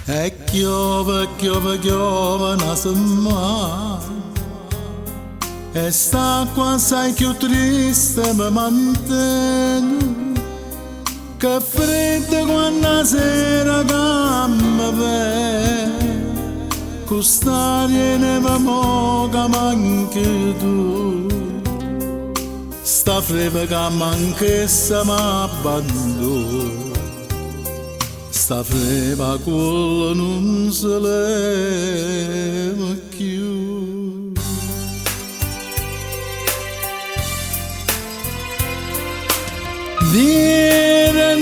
E chiove, chiove, chiove una settimana e sta qua assai più triste mi mantengo che freddo quando la sera camma per quest'aria ne va moca manchi tu sta fredda che manchessa m'abbandono sta freva quello non se leva più. Dire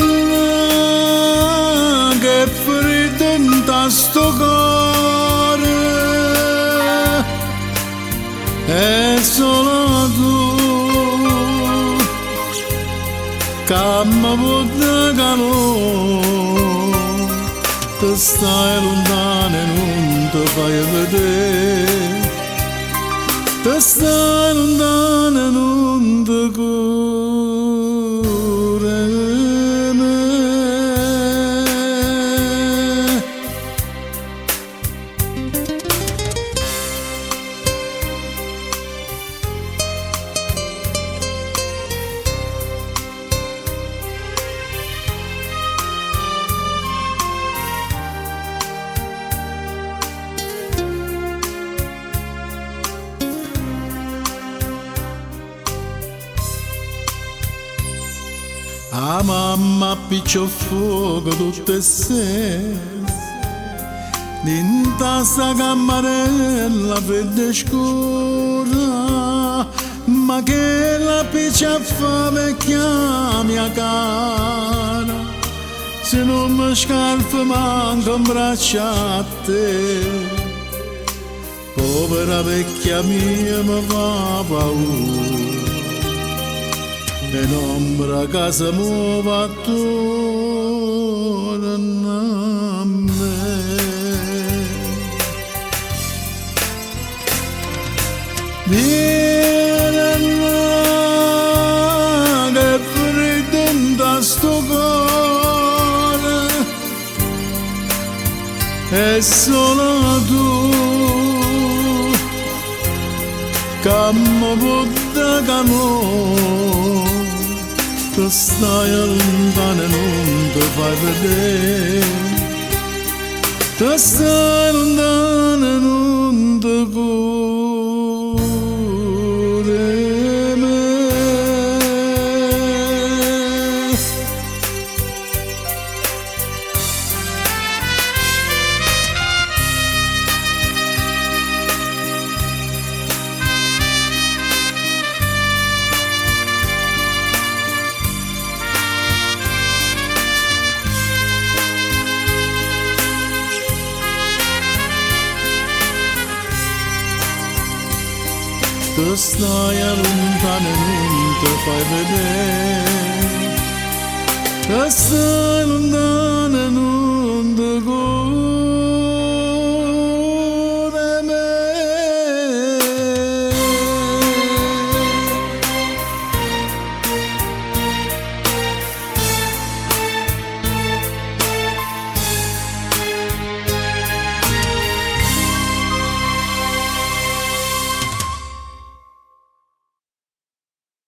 che freddo in sto cuore è solo tu che mi può calore. Te stai lontano e non ti fai vedere, te stai lontano e non ti cura me. A mamma appicciò fuoco tutte sere dinta sta cammarella fredda e scura ma che la piccia fa vecchia mia cara se non mi scarpa manca un braccio a te povera vecchia mia mi fa paura e l'ombra casa muova attorno a me. Vieni che freddo in sto cuore è solo tu che mi può dare calore. Te stai lontano e non ti fai vedere, te stai lontano e non ti cura me. Te stai lontano e non ti fai vedere, te stai lontano e non ti